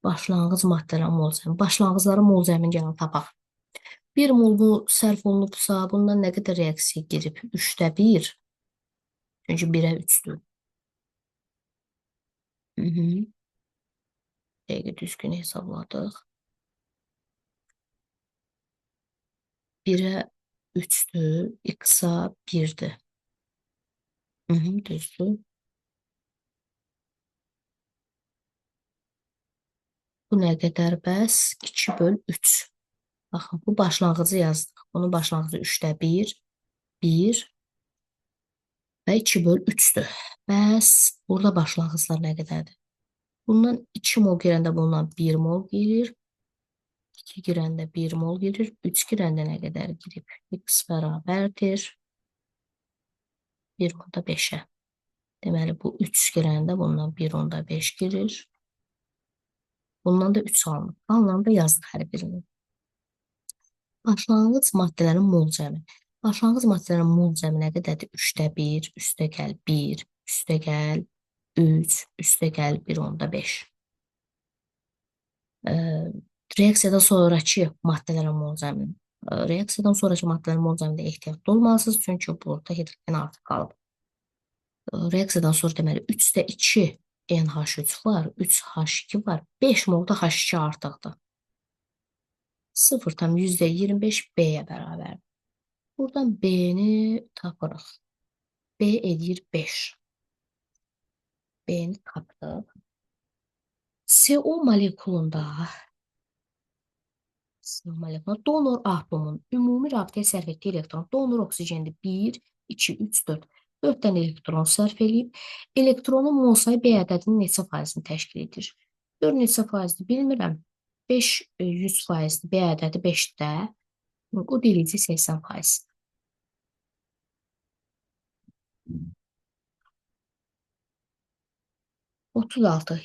Başlanğıc maddələrin mol cəmi. Başlanğıcların mol cəmini gəlin tapaq. 1 mol bu sərf olunubsa, bundan nə qədər reaksiya girib? 3də 1. Çünki 1-ə 3-dür. Dəqiqə düzgün hesabladıq. 1-ə 3-dür, X-a 1-dir. Düzdür. Bu nə qədər bəs? 2/3. Baxın, bu başlanğıcı yazdıq. Bunun başlanğıcı 3də 1, 1 və 2/3-dür. Bəs burada başlanğıclar nə qədərdir? Bundan 2 mol girəndə bundan 1 mol girir. 2 girəndə 1 mol girir. 3 girəndə nə qədər girib? X bərabərdir 1/5-ə. Deməli, bu 3 girəndə bundan 1/5 girir. Bundan da 3 alınır. Alınan da yazdıq hər birini. Başlanğıc maddələrin mol cəmi. Başlanğıc maddələrin mol cəmi nə qədərdir? 3də 1, üstəgəl 1, üstəgəl 3, üstəgəl 1/5. Reaksiyadan sonrakı maddələrin mol cəmi. Reaksiyadan sonrakı maddələrin mol cəmində ehtiyatlı olmalısınız, çünki burada hidrogen artıq qalıb. Reaksiyadan sonra deməli 3də 2 NH3 var, 3H2 var, 5 molda H2 artıqdır. 0,25 B-yə bərabər. Buradan B-ni tapırıq. B edir 5. B-ni tapdıq. CO molekulunda donor atomun ümumi rabitəyə sərf etdiyi elektron. Donor oksigendi 1, 2, 3, 4. 4 dənə elektron sərf edib. Elektronun mol sayı B ədədinin neçə faizini təşkil edir? 4 neçə faizdir bilmirəm. 5 100 faizdir. B ədədi 5-də. O delici 80%.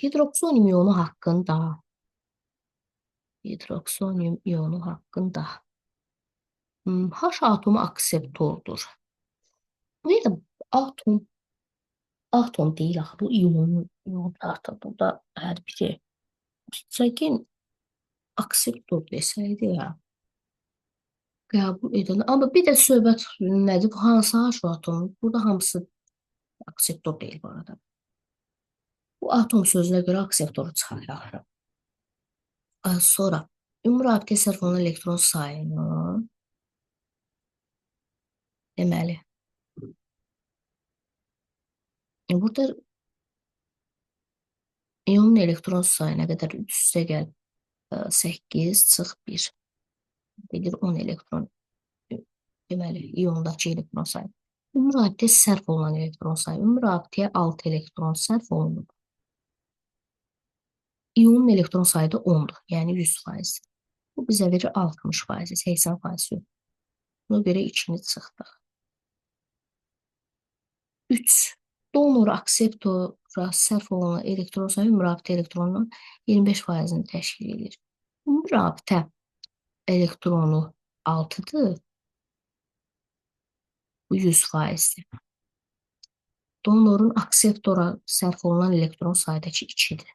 Hidroksion iyonu haqqında Hidroksonium iyonu haqqında. H atomu akseptordur. Bu da atom, atom deyil axı, bu iyon artıq burada hər biri. Hidrogen akseptor desəydi ya, qəbul edilir. Amma bir də söhbət nədir? Bu hansı H atomu? Burada hamısı akseptor deyil bu arada. Bu atom sözünə görə akseptoru çıxarır. Sonra ümumi rabitəyə sərf olunan elektron sayını, deməli, burada iyonun elektron sayına qədər üst-üstə gəl 8 çıx 1 edir 10 elektron. Deməli, iyondakı elektron sayı. Ümumi rabitəyə sərf olunan elektron sayı. Ümumi rabitəyə 6 elektron sərf olunur. İyonun elektron sayı da 10'dur. Yəni 100%. Bu bizə verir 60%, 80% yox. Buna görə 2-ni çıxdıq. 3. Donor akseptora sərf olunan elektron sayı ümumi rabitə elektronunun 25%-ni təşkil edir. Ümumi rabitə elektronu 6'dır. Bu 100%'dir. Donorun akseptora sərf olunan elektron sayıdakı 2'dir.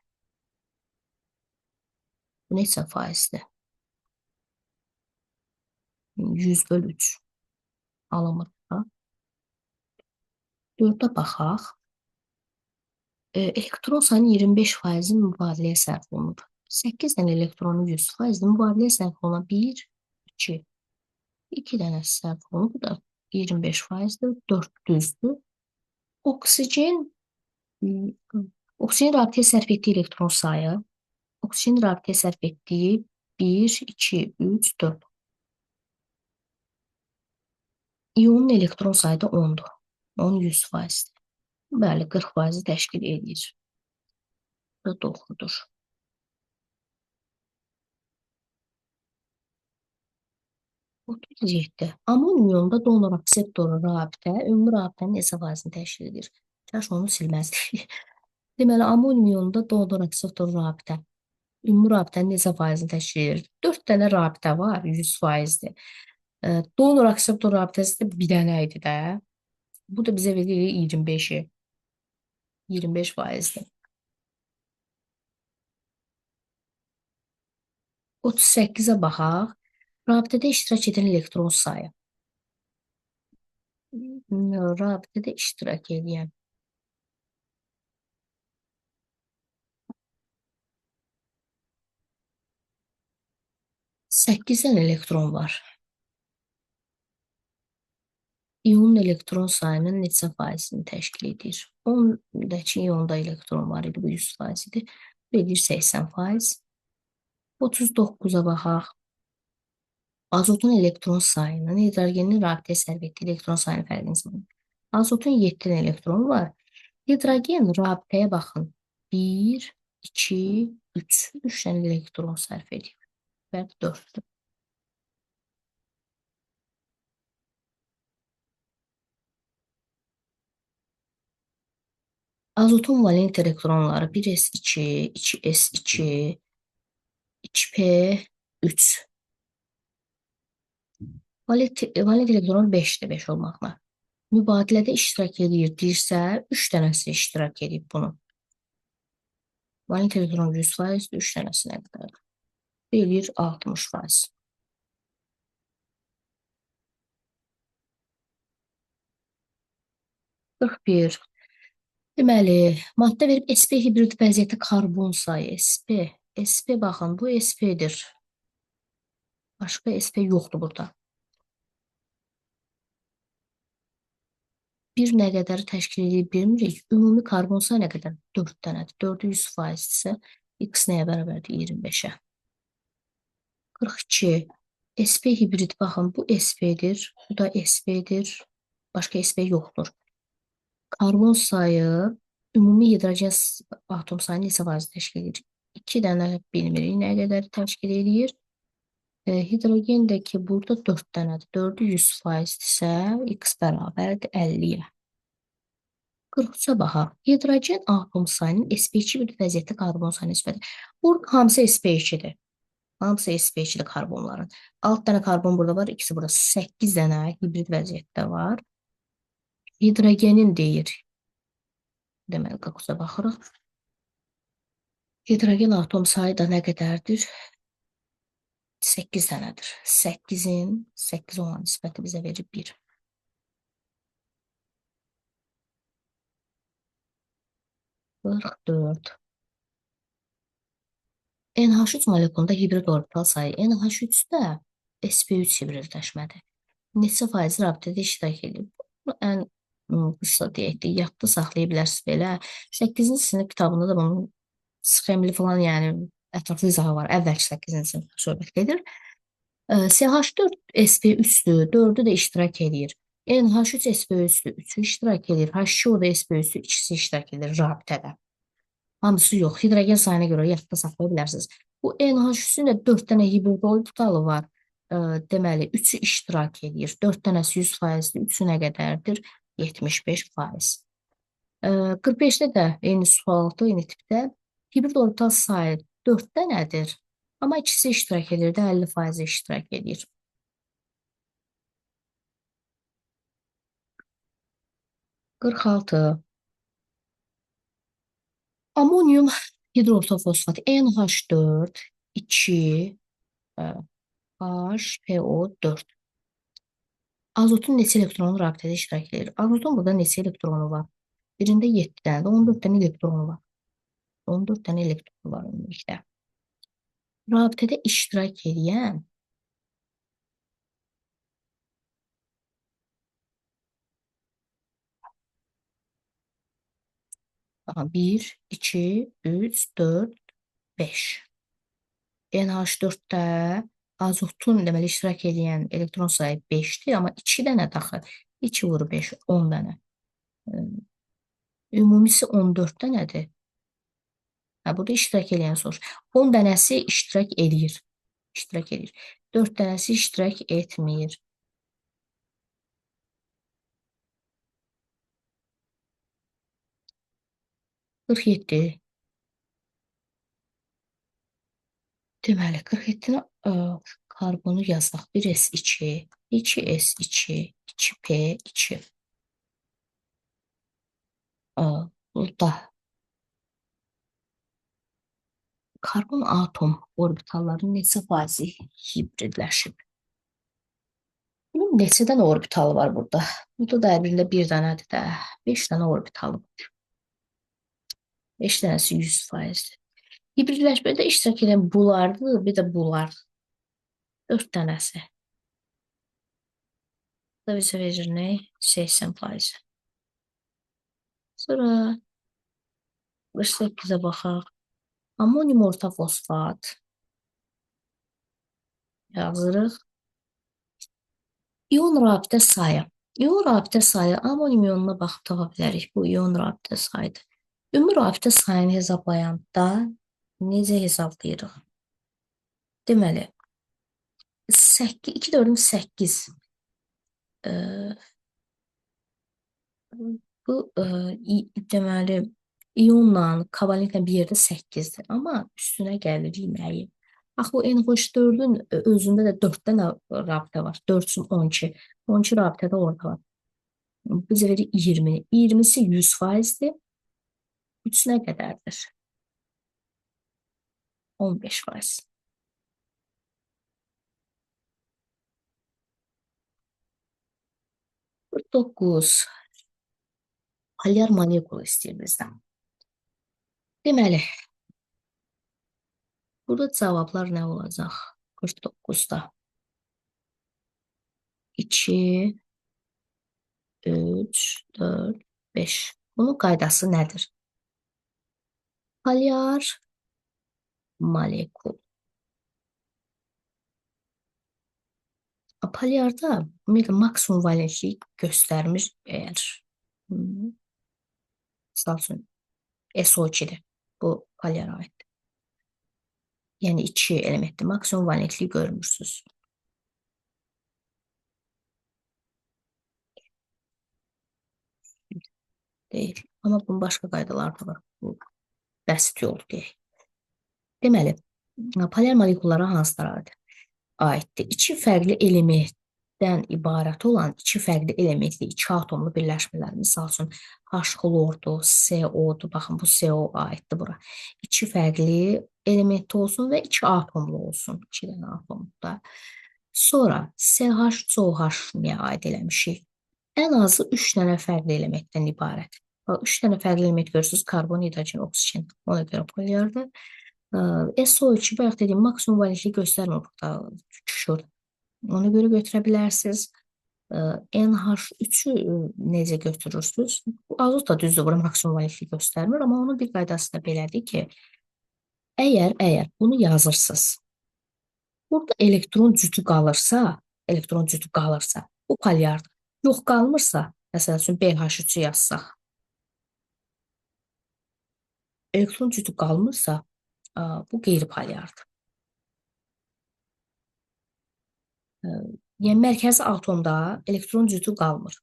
Bu neçə faizdir? 100/3 alınmır. 4'ə baxaq. Elektron sayının 25%-i mübadiləyə sərf olunur. 8 dənə elektronun 100%-i mübadiləyə sərf olunan 1, 2. 2 dənə sərf olunur. Bu da 25%-dir. 4 düzdür. Oksigen rabitəyə sərf etdiyi elektron sayı, oksigen rabitəyə sərf etdiyi 1, 2, 3, 4. İyonun elektron sayı da 10'dur. 10 100%. Bəli, 40%-i təşkil edir. Bu da doğrudur. Otuz 7. Amonium iyonunda donor akseptor rabitə ümumi rabitənin neçə faizini təşkil edir? Kaş onu silməzdik. Deməli, amonium iyonunda donor akseptor rabitə ümumi rabitənin neçə faizini təşkil edir? 4 dənə rabitə var, 100%-dir. Donor akseptor rabitəsi də bir dənə idi də. Bu da bizə verir 25'i. 25%'dir. 38'ə baxaq. Rabitədə iştirak edən elektron sayı. Rabitədə iştirak edən. 8 dənə elektron var. İyonun elektron sayının neçə faizini təşkil edir? 10'dakı iyonda elektron var idi, bu 100% idi. Bu edir 80%. 39'a baxaq. Azotun elektron sayının hidrogenin rabitəyə sərf etdiyi elektron sayının fərqini sayın. Azotun 7 dənə elektronu var. Hidrogen rabitəyə baxın. 1, 2, 3. 3 dənə elektron sərf edir. Fərq 4'dür. Azotun valent elektronları 1s2, 2s2, 2p3. Valent elektron 5'də 5 olmaqla. Mübadilədə iştirak edirsə, 3 dənəsi iştirak edib bunu. Valent elektron 100%, 3 dənəsi nə qədərdir? Verir 60%. Bir. Deməli, maddə verib sp hibrid vəziyyəti karbon sayı sp. Sp baxın, bu sp'dir. Başqa sp yoxdur burada. Bir nə qədər təşkil edib bilmirik. Ümumi karbon sayı nə qədər? 4 dənədir. 4'ü 100% isə x nəyə bərabərdir? 25'ə. 42. sp hibrid baxın, bu sp'dir. Bu da sp'dir. Başqa sp yoxdur. Karbon sayı ümumi hidrogen atom sayını neçə faiz təşkil edir? 2 dənə bilmirik nə qədər təşkil edir. Hidrogendəki burada 4 dənədir. 4'ü 100% isə x bərabərdir 50'yə. 43'ə baxaq. Hidrogen atom sayının sp2 bir vəziyyətdə karbon sayı nisbəti. Burada hamısı sp2'dir. Hamısı sp2-li karbonların. 6 dənə karbon burada var, ikisi burada. 8 dənə hibrid vəziyyətdə var. Hidrogenin deyir. Deməli, qakuza baxırıq. Hidrogen atom sayı da nə qədərdir? 8 dənədir. 8-in 8 olan nisbəti bizə verir 1. 44. NH3 molekulunda hibrid orbital sayı. NH3-də sp3 hibridləşmədir. Neçə faiz rabitədə iştirak edir? Bu ən qısa deyək də, yadda saxlaya bilərsiniz belə. 8-ci sinif kitabında da bunun sxemli falan, yəni ətraflı izahı var. Əvvəlki 8-ci sinif söhbət gedir. CH4 sp3-dür, 4-ü də iştirak edir. NH3 sp3-dür, 3-ü iştirak edir. H2O da sp3-dür, ikisi iştirak edir rabitədə. Hamısı yox. Hidrogen sayına görə yadda saxlaya bilərsiniz. Bu NH3-ün də 4 dənə hibrid orbitalı var. Deməli, 3-ü iştirak edir. 4 dənəsi 100%-dir. 3-ü nə qədərdir? 75%. 45-də də eyni sualda, eyni tipdə hibrid orbital sayı 4 dənədir. Amma ikisi iştirak edir də 50% iştirak edir. 46. Amonyum hidroksofosfat NH4 2 HPO4. Azotun neçə elektronu rabitədə iştirak edir? Azotun burada neçə elektronu var? Birində 7 dənə də 14 dənə elektronu var. 14 dənə elektronu var ümumilikdə. Rabitədə iştirak edən aha, 1, 2, 3, 4, 5. NH4-də azotun deməli iştirak edən elektron sayı 5-dir, amma 2 dənə daxı 2 vur 5, 10 dənə. Ümumisi 14 dənədir. Burada iştirak edən soruş. 10 dənəsi iştirak edir. İştirak edir. 4 dənəsi iştirak etmir. Qırx yeddi. Deməli, 47-nə karbonu yazaq. 1s2, 2s2, 2p2. Burada karbon atom orbitalları neçə faizi hibridləşib? Bunun neçə dənə orbitalı var burada? Burada da hər birində bir dənədir də. 5 dənə orbitalı var. 5 dənəsi 100%-dir. Hibridləşmədə iştirak edən bulardır, bir də bular. 4 dənəsi. Da bizə verir nə? 80%. Sonra 48-ə baxaq. Amonium orta fosfat yazırıq. İon rabitə sayı. İon rabitə sayı amonium ionuna baxıb tapa bilərik. Bu ion rabitə sayıdır. Ümumi rabitə sayını hesablayanda necə hesablayırıq? Deməli, 8, 2 4 8. Bu deməli ionla, kovalentlə bir yerdə 8-dir. Amma üstünə gəlirik nəyi? Axı bu NH4-ün özündə də 4 dənə rabitə var. 4 üçün 12. 12 rabitədə orada var. Bizə verir 20. 20-si 100%-dir. 3 nə qədərdir? 15%. Bu 9. Polyar molekul istəyir bizdən. Deməli, burada cavablar nə olacaq? 49-da. 2, 3, 4, 5. Bunun qaydası nədir? Polyar molekul. Polyarda maksimum valentlik göstərmiş əgər. Misal üçün, SO2-dir. Bu polyara aiddir. Yəni 2 elementli maksimum valentlik görmürsünüz. Deyil. Amma bunun başqa qaydaları da var. Bu bəsit yol deyək. Deməli, Poler molekullara hansılara aiddir? İki fərqli elementdən ibarət olan iki fərqli elementli iki atomlu birləşmələr. Misal üçün H xlordur, CO-dur. Baxın bu CO aiddir bura. İki fərqli element olsun və iki atomlu olsun. İki dənə atomda. Sonra CH2OH niyə aid eləmişik? Ən azı 3 dənə fərqli elementdən ibarət. 3 dənə fərqli element görürsünüz. Karbon, hidrogen, oksigen. Ona görə polyardır. SO2 bayaq dediyim maksimum valençlik göstərmir burada düşür. Ona görə götürə bilərsiniz. NH3-ü necə götürürsünüz? Azot da düzdür, bura maksimum valençlik göstərmir, amma onun bir qaydası da belədir ki, əgər bunu yazırsınız, burada elektron cütü qalırsa, bu polyardır. Yox qalmırsa, məsəl üçün BH3-ü yazsaq, elektron cütü qalmırsa, bu qeyri-polyardır. Yəni, mərkəzi atomda elektron cütü qalmır.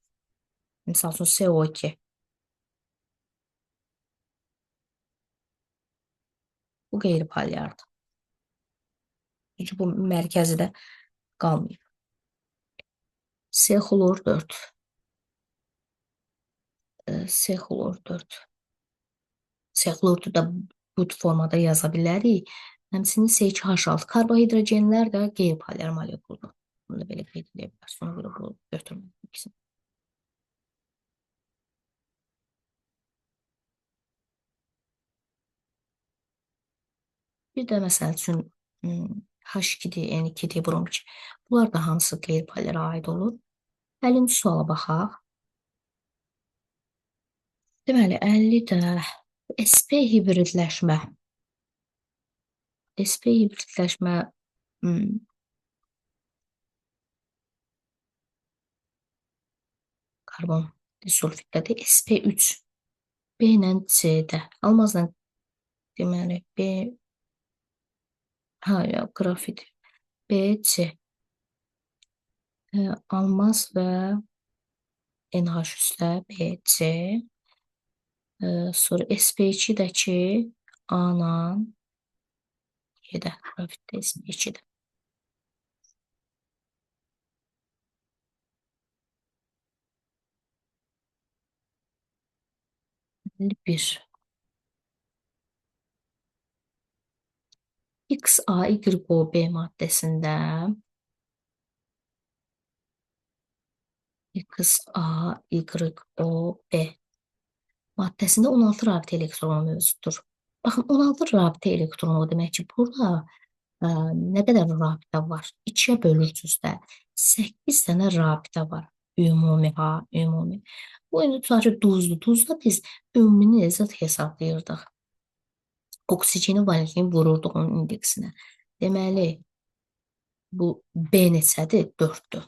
Misal üçün CO2. Bu qeyri-polyardır. Çünki bu mərkəzidə qalmayıb. C xlor 4. C xlor 4. C xlordu da bu formada yaza bilərik. Həmçinin C2H6. Karbohidrogenlər də qeyri-polyar molekuldur. Bunu da belə qeyd edə bilərsiniz. Ona görə bu götürmək. Bir də məsəl üçün H2-dir, N2-dir, brom 2. Bunlar da hamısı qeyri-polyara aid olur. 50-ci suala baxaq. Deməli, 50-də sp hibridləşmə. sp hibridləşmə karbon disulfitdədir. sp3 B ilə C-də. Almazla deməli B qrafit BC almaz və NH üstə BC sonra sp2-dəki A-la Y-də qrafitdə sp2-də. Bir XaYOB maddəsində XaYOB maddəsində 16 rabitə elektronu mövcuddur. Baxın, 16 rabitə elektronu demək ki, burada nə qədər rabitə var? 2-yə bölürsünüz də. 8 dənə rabitə var. Ümumi. Bu indi tutaq ki, duzdur. Duzda biz ümumini zət hesablayırdıq. Oksigenin valentliyini vururduq onun indeksinə. Deməli, bu B neçədir? 4-dür.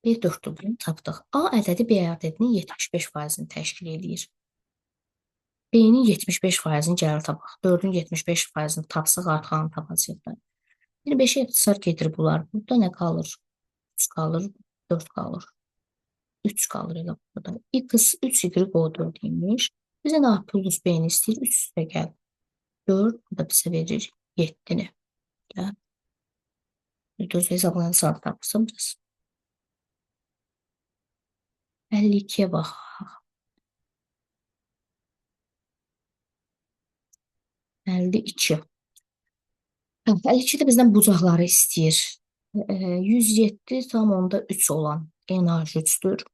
B 4-dür, bunu tapdıq. A ədədi B ədədinin 75%-ni təşkil edir. B-nin 75%-ni gəlir tapaq. 4-ün 75%-ni tapsaq arxanı tapacaqlar. 25-ə ixtisar gedir bunlar. Burada nə qalır? 3 qalır, 4 qalır. 3 qalır elə burada. X 3 Y o 4 imiş. Bizə nə plus B-ni istəyir? 3 üstə gəl. 4, bu da bizə verir 7-ni. 4 hesablayan saat tapırsam biz. 52-yə baxaq. 52. 52-də bizdən bucaqları istəyir. 107,3 olan NH3-dür.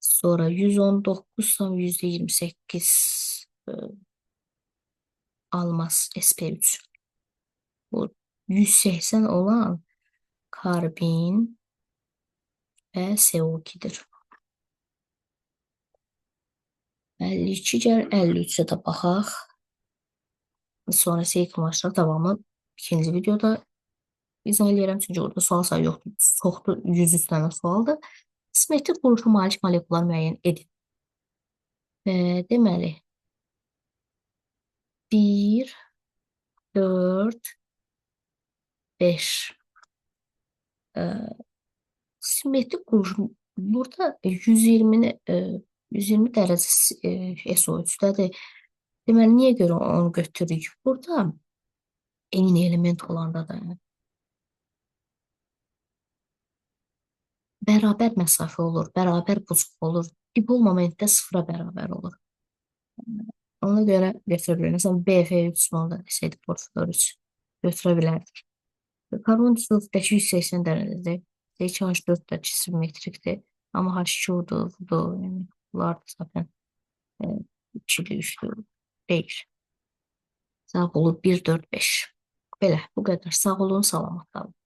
Sonra 119,28 almaz sp3. Bu 180 olan karbin və CO2-dir. 52 gəl 53-ə də baxaq. Sonra seyfmaşlar davamı ikinci videoda izah edirəm. Çünki orada sual sayı yoxdur. Çoxdur, 100 dənə sualdır. Simetrik quruluşa malik molekullar müəyyən edin. Deməli, 1, 4, 5. Simetrik quruluş burada 120 dərəcə SO3-dədir. Deməli, niyə görə onu götürürük? Burada Eyni element olanda da bərabər məsafə olur, bərabər buçuq olur. Dipol momentdə sıfıra bərabər olur. Ona görə götürə bilərik. Məsələn, BF3 monda desəydi portföy 3 götürə bilərdik. Karbon dioksidləşi 180 dərəcədə. CH4 da simetrikdir. Amma H2-dur, budur. Yəni, bunlar da zaten ikili, üçlü deyil. Sağ olun 1, 4, 5. Belə, bu qədər. Sağ olun, salamat qalın.